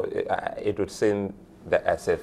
It would seem that as if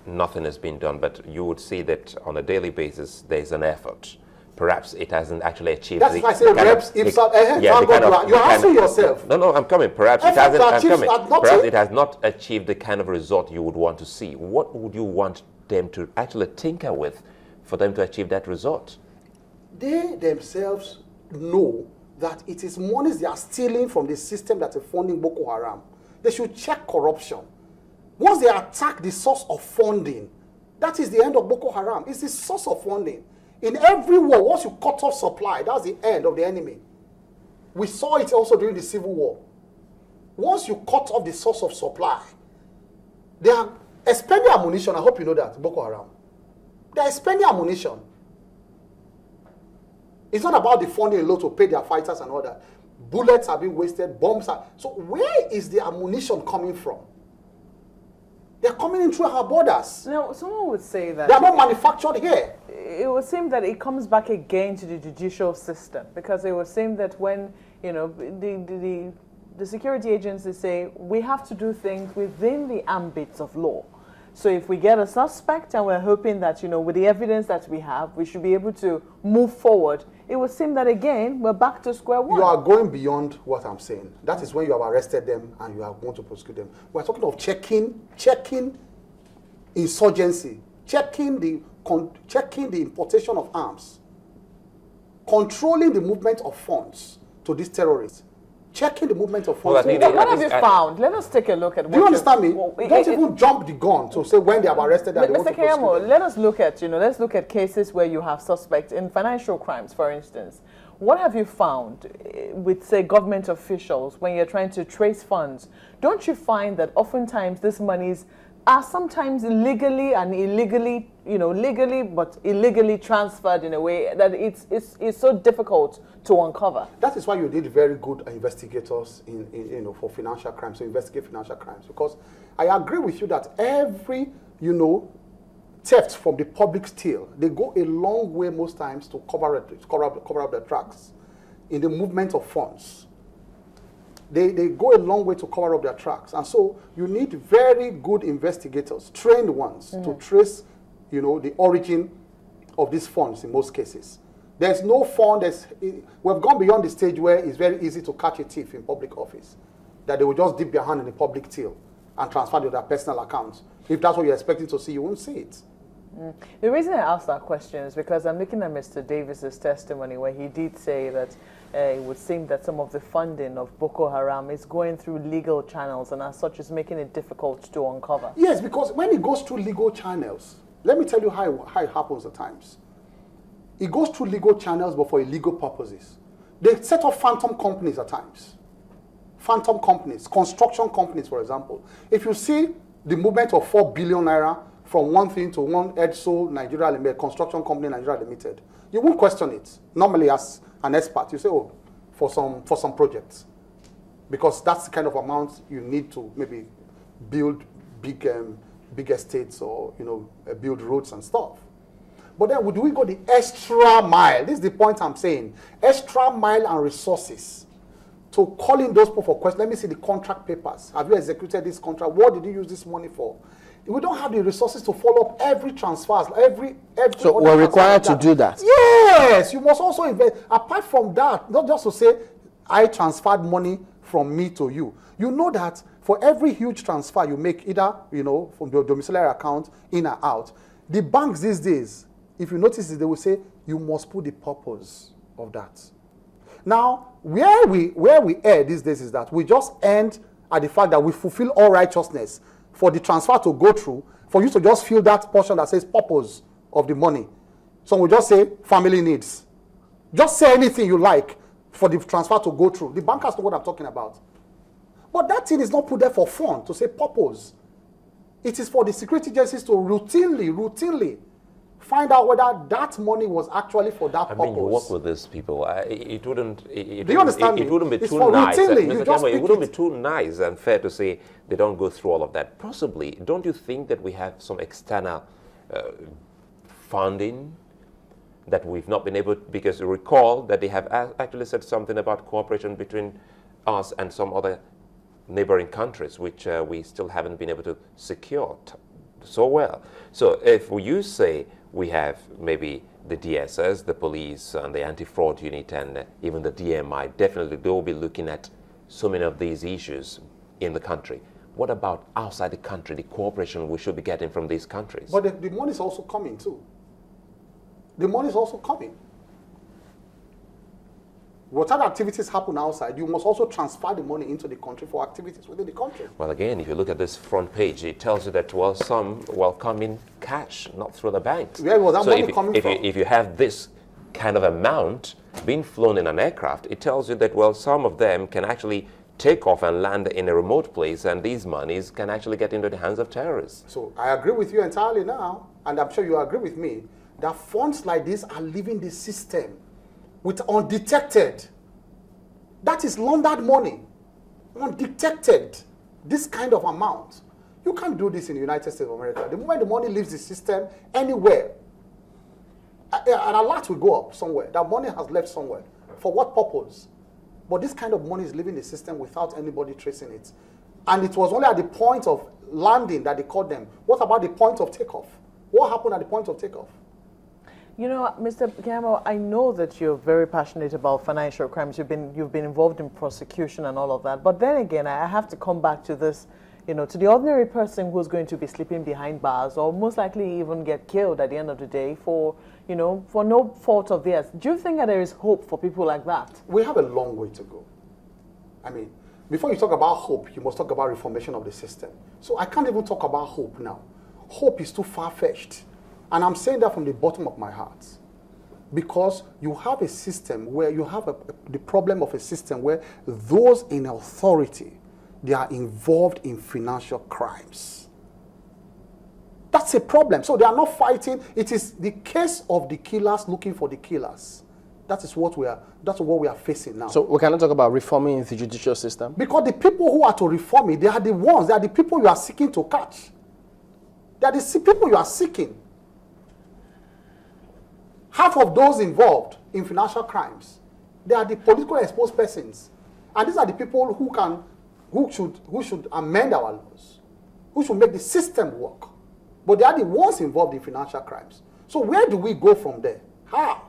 nothing has been done, but you would see that on a daily basis there's an effort. Perhaps it hasn't actually achieved. That's why I say reps. You're asking yourself. No, I'm coming. Perhaps it hasn't. I'm coming. Perhaps it has not achieved the kind of result you would want to see. What would you want them to actually tinker with for them to achieve that result? They themselves know that it is monies they are stealing from the system that is funding Boko Haram. They should check corruption. Once they attack the source of funding, that is the end of Boko Haram. It's the source of funding. In every war, once you cut off supply, that's the end of the enemy. We saw it also during the Civil War. Once you cut off the source of supply, they are expending ammunition. I hope you know that, Boko Haram. They are expending ammunition. It's not about the funding alone to pay their fighters and all that. Bullets are being wasted, bombs are... So where is the ammunition coming from? They're coming in through our borders. Now, someone would say that... They are not manufactured here. It would seem that it comes back again to the judicial system, because it would seem that when, you know, the security agencies say we have to do things within the ambits of law. So if we get a suspect and we're hoping that, you know, with the evidence that we have, we should be able to move forward, it would seem that, again, we're back to square one. You are going beyond what I'm saying. That is when you have arrested them and you are going to prosecute them. We're talking of checking insurgency, checking the importation of arms, controlling the movement of funds to these terrorists, checking the movement of funds. What have you found? Let us take a look at what... Do you understand me? Don't even jump the gun to say when they have arrested them. Mr. Keyamo, let us look at, let's look at cases where you have suspects in financial crimes, for instance. What have you found with, say, government officials when you're trying to trace funds? Don't you find that oftentimes these monies are sometimes legally and illegally, legally but illegally transferred in a way that it's so difficult to uncover? That is why you need very good investigators for financial crimes, to investigate financial crimes. Because I agree with you that every, theft from the public steal, they go a long way most times to cover up their tracks in the movement of funds. They go a long way to cover up their tracks. And so you need very good investigators, trained ones, to trace, the origin of these funds in most cases. There's no fund, we've gone beyond the stage where it's very easy to catch a thief in public office, that they will just dip their hand in the public till and transfer to their personal accounts. If that's what you're expecting to see, you won't see it. The reason I asked that question is because I'm looking at Mr. Davis's testimony where he did say that it would seem that some of the funding of Boko Haram is going through legal channels and as such is making it difficult to uncover. Yes, because when it goes through legal channels, let me tell you how it happens at times. It goes through legal channels but for illegal purposes. They set up phantom companies at times. Phantom companies, construction companies, for example. If you see the movement of 4 billion naira from one thing to one EDSO Nigeria Limited, construction company Nigeria Limited, you won't question it. Normally, as an expert, you say, oh, for some projects. Because that's the kind of amount you need to maybe build big estates or, build roads and stuff. But then do we go the extra mile? This is the point I'm saying. Extra mile and resources to call in those people for questions. Let me see the contract papers. Have you executed this contract? What did you use this money for? We don't have the resources to follow up every transfer. So we're required to do that. Yes, you must also invest. Apart from that, not just to say, I transferred money from me to you. You know that for every huge transfer you make, either, from your domiciliary account, in or out, the banks these days, if you notice it, they will say, you must put the purpose of that. Now, where we err these days is that we just end at the fact that we fulfill all righteousness for the transfer to go through, for you to just fill that portion that says purpose of the money. So we just say family needs. Just say anything you like for the transfer to go through. The bankers know what I'm talking about. But that thing is not put there for fun, to say purpose. It is for the security agencies to routinely find out whether that money was actually for that purpose. I mean, you work with these people. It wouldn't be too nice. It wouldn't be too nice and fair to say they don't go through all of that. Possibly, don't you think that we have some external funding that we've not been able to, because recall that they have actually said something about cooperation between us and some other neighboring countries, which we still haven't been able to secure so well. So if you say we have maybe the DSS, the police, and the anti-fraud unit, and even the DMI, definitely they will be looking at so many of these issues in the country. What about outside the country, the cooperation we should be getting from these countries? But the money is also coming too. The money is also coming. Whatever activities happen outside, you must also transfer the money into the country for activities within the country. Well, again, if you look at this front page, it tells you that, well, some will come in cash, not through the banks. Where was that money coming from? If you have this kind of amount being flown in an aircraft, it tells you that, well, some of them can actually take off and land in a remote place, and these monies can actually get into the hands of terrorists. So I agree with you entirely now, and I'm sure you agree with me, that funds like this are leaving the system with undetected. That is laundered money. Undetected. This kind of amount. You can't do this in the United States of America. The moment the money leaves the system, anywhere, an alert will go up somewhere. That money has left somewhere. For what purpose? But this kind of money is leaving the system without anybody tracing it. And it was only at the point of landing that they caught them. What about the point of takeoff? What happened at the point of takeoff? You know, Mr. Keyamo, I know that you're very passionate about financial crimes. You've been involved in prosecution and all of that. But then again, I have to come back to this, you know, to the ordinary person who's going to be sleeping behind bars or most likely even get killed at the end of the day for, you know, for no fault of theirs. Do you think that there is hope for people like that? We have a long way to go. I mean, before you talk about hope, you must talk about reformation of the system. So I can't even talk about hope now. Hope is too far-fetched. And I'm saying that from the bottom of my heart. Because you have a system where you have the problem of a system where those in authority, they are involved in financial crimes. That's a problem. So they are not fighting. It is the case of the killers looking for the killers. That's what we are facing now. So we cannot talk about reforming the judicial system? Because the people who are to reform it, they are the people you are seeking to catch. They are the people you are seeking. Half of those involved in financial crimes, they are the politically exposed persons. And these are the people who should amend our laws, who should make the system work. But they are the ones involved in financial crimes. So where do we go from there? How?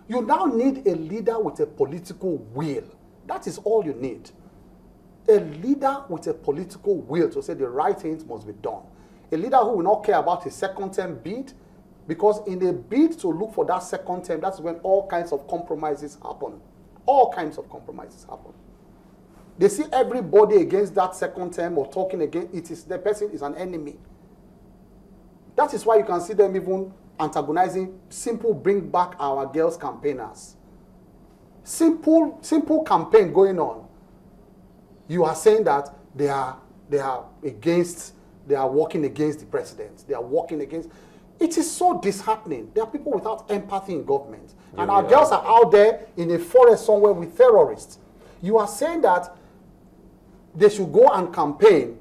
You now need a leader with a political will. That is all you need. A leader with a political will to say the right things must be done. A leader who will not care about his second-term bid, because in a bid to look for that second term, that's when all kinds of compromises happen. All kinds of compromises happen. They see everybody against that second term or talking against the person is an enemy. That is why you can see them even antagonizing simple bring back our girls campaigners. Simple campaign going on. You are saying that they are working against the president. They are working against. It is so disheartening. There are people without empathy in government. And our girls are out there in a forest somewhere with terrorists. You are saying that they should go and campaign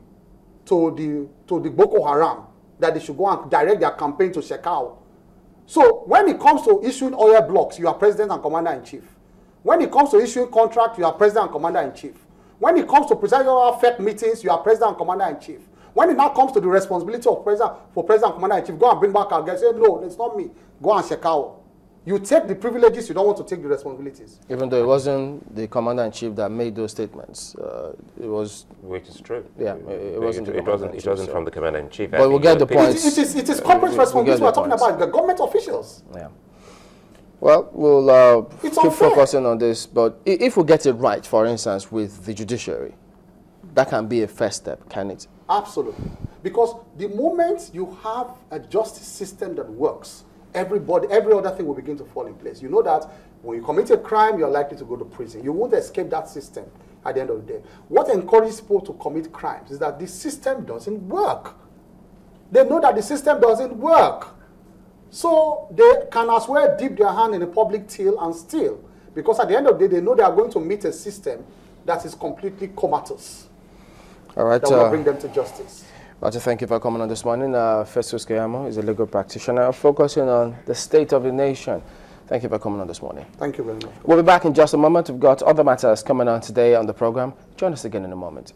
to the Boko Haram, that they should go and direct their campaign to Shekau. So when it comes to issuing oil blocks, you are president and commander-in-chief. When it comes to issuing contract, you are president and commander-in-chief. When it comes to presiding over fake meetings, you are president and commander-in-chief. When it now comes to the responsibility of president and commander-in-chief, go and bring back our guys. Say, no, it's not me. Go and check out. You take the privileges, you don't want to take the responsibilities. Even though it wasn't the commander-in-chief that made those statements, it was. Which is true. Yeah, it wasn't. It wasn't from the commander-in-chief. But we'll get the point. It is corporate responsibility we're talking about, the government officials. Yeah. Well, we'll keep unfair. focusing on this. But if we get it right, for instance, with the judiciary, that can be a first step, can it? Absolutely. Because the moment you have a justice system that works, every other thing will begin to fall in place. You know that when you commit a crime, you're likely to go to prison. You won't escape that system at the end of the day. What encourages people to commit crimes is that the system doesn't work. They know that the system doesn't work. So they can as well dip their hand in a public till and steal. Because at the end of the day, they know they are going to meet a system that is completely comatose. All right. That will bring them to justice. I'd like to thank you for coming on this morning. Festus Keyamo is a legal practitioner focusing on the state of the nation. Thank you for coming on this morning. Thank you very much. We'll be back in just a moment. We've got other matters coming on today on the program. Join us again in a moment.